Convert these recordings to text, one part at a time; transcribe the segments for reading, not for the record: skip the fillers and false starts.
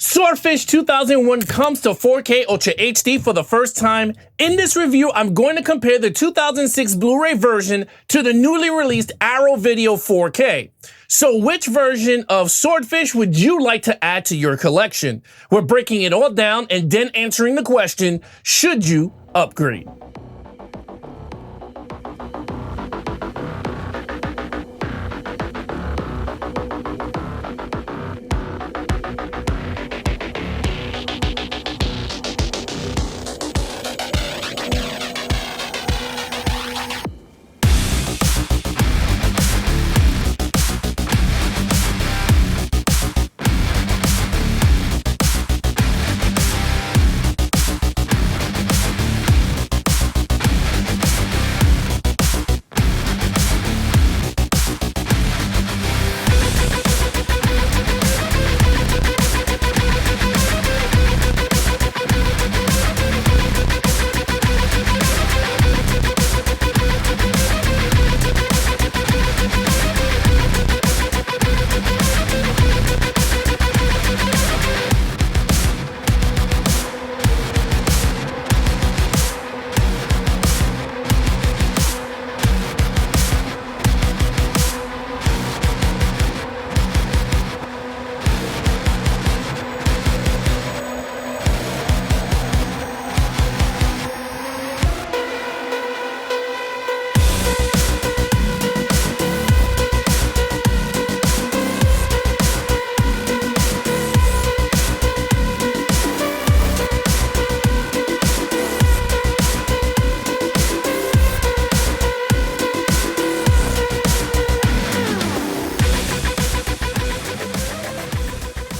Swordfish 2001 comes to 4K Ultra HD for the first time. In this review, I'm going to compare the 2006 Blu-ray version to the newly released Arrow Video 4K. So which version of Swordfish would you like to add to your collection? We're breaking it all down and then answering the question, should you upgrade?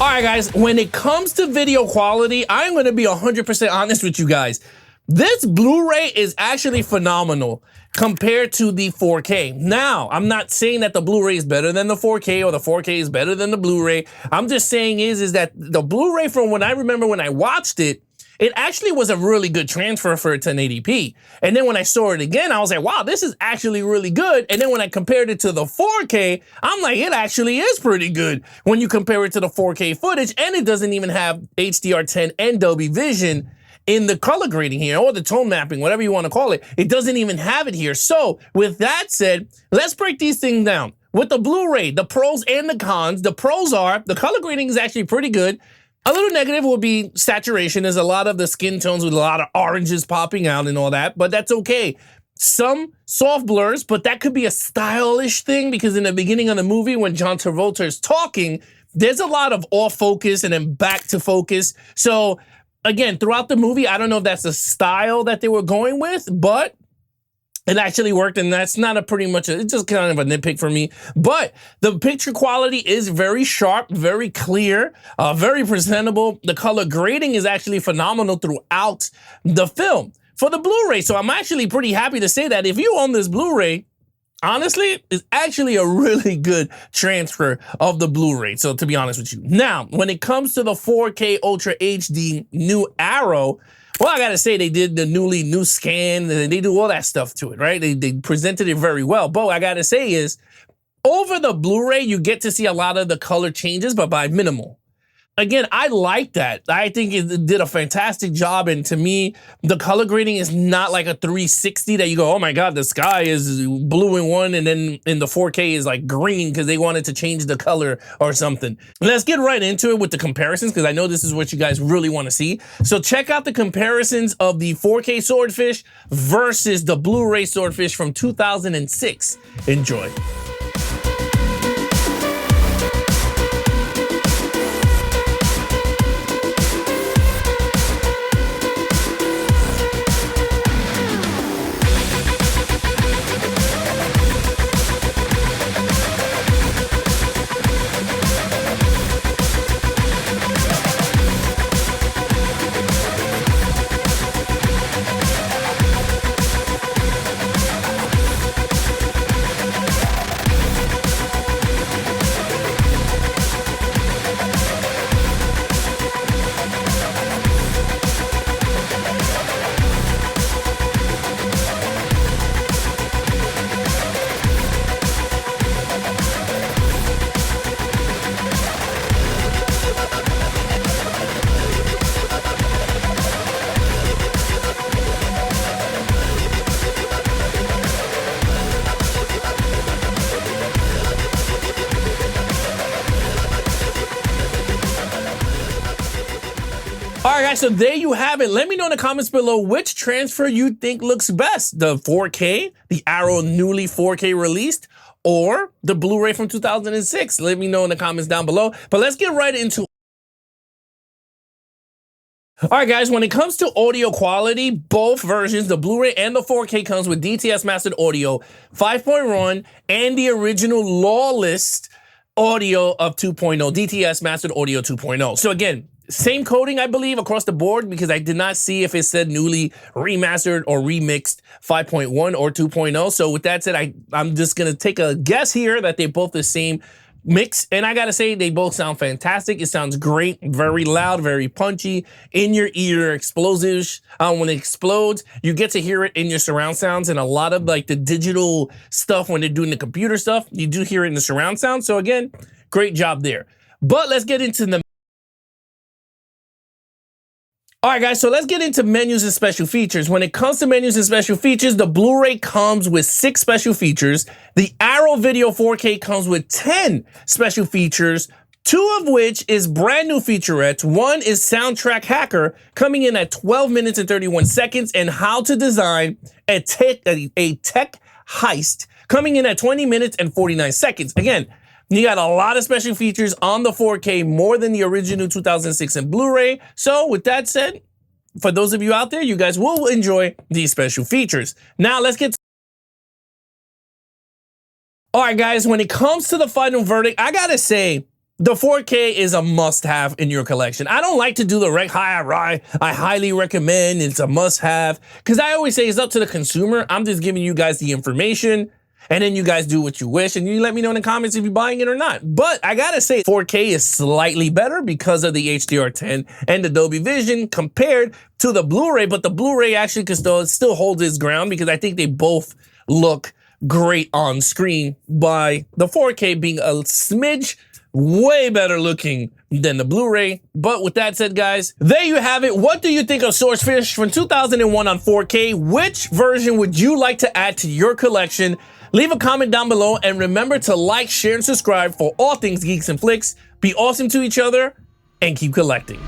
All right, guys, when it comes to video quality, I'm going to be 100% honest with you guys. This Blu-ray is actually phenomenal compared to the 4K. Now, I'm not saying that the Blu-ray is better than the 4K or the 4K is better than the Blu-ray. I'm just saying is that the Blu-ray, from when I remember when I watched it, it actually was a really good transfer for 1080p. And then when I saw it again, I was like, wow, this is actually really good. And then when I compared it to the 4K, I'm like, it actually is pretty good when you compare it to the 4K footage. And it doesn't even have HDR10 and Dolby Vision in the color grading here, or the tone mapping, whatever you want to call it. It doesn't even have it here. So with that said, let's break these things down. With the Blu-ray, the pros and the cons. The pros are the color grading is actually pretty good. A little negative will be saturation. There's a lot of the skin tones with a lot of oranges popping out and all that, but that's okay. Some soft blurs, but that could be a stylish thing because in the beginning of the movie when John Travolta is talking, there's a lot of off focus and then back to focus. So again, throughout the movie, I don't know if that's the style that they were going with, but it actually worked, and that's not it's just kind of a nitpick for me. But the picture quality is very sharp, very clear, very presentable. The color grading is actually phenomenal throughout the film for the Blu-ray. So I'm actually pretty happy to say that if you own this Blu-ray, honestly, it's actually a really good transfer of the Blu-ray. So to be honest with you. Now, when it comes to the 4K Ultra HD new Arrow, well, I gotta say, they did the new scan, they do all that stuff to it, right? They presented it very well. But what I gotta say is, over the Blu-ray, you get to see a lot of the color changes, but by minimal. Again, I like that. I think it did a fantastic job, and to me, the color grading is not like a 360 that you go, oh my God, the sky is blue in one, and then in the 4K is like green because they wanted to change the color or something. Let's get right into it with the comparisons because I know this is what you guys really want to see. So check out the comparisons of the 4K Swordfish versus the Blu-ray Swordfish from 2006. Enjoy. All right, guys, so there you have it. Let me know in the comments below which transfer you think looks best. The 4K, the Arrow newly 4K released, or the Blu-ray from 2006. Let me know in the comments down below. But let's get right into. All right, guys, when it comes to audio quality, both versions, the Blu-ray and the 4K, comes with DTS Mastered Audio 5.1 and the original Lawless audio of 2.0, DTS Mastered Audio 2.0. So again, same coding, I believe, across the board, because I did not see if it said newly remastered or remixed 5.1 or 2.0. So with that said, I'm just going to take a guess here that they're both the same mix, and I gotta say, they both sound fantastic. It sounds great, very loud, very punchy, in your ear, explosive. When it explodes, you get to hear it in your surround sounds, and a lot of like the digital stuff, when they're doing the computer stuff, you do hear it in the surround sound. So again, great job there. But let's get into the All right, guys, so let's get into menus and special features. When it comes to menus and special features, the Blu-ray comes with 6 special features. The Arrow Video 4K comes with 10 special features, 2 of which is brand new featurettes. One is Soundtrack Hacker, coming in at 12 minutes and 31 seconds, and How to Design a Tech Heist, coming in at 20 minutes and 49 seconds. Again, you got a lot of special features on the 4K, more than the original 2006 and Blu-ray. So with that said, for those of you out there, you guys will enjoy these special features. Now let's get All right, guys, when it comes to the final verdict, I gotta say, the 4K is a must-have in your collection. I don't like to do the I highly recommend, it's a must-have, because I always say it's up to the consumer. I'm just giving you guys the information, and then you guys do what you wish, and you let me know in the comments if you're buying it or not. But I gotta say, 4K is slightly better because of the HDR10 and the Dolby Vision compared to the Blu-ray, but the Blu-ray actually can still hold its ground, because I think they both look great on screen, by the 4K being a smidge way better looking than the Blu-ray. But with that said, guys, there you have it. What do you think of Swordfish from 2001 on 4K? Which version would you like to add to your collection? Leave a comment down below, and remember to like, share, and subscribe for all things Geeks and Flix. Be awesome to each other, and keep collecting.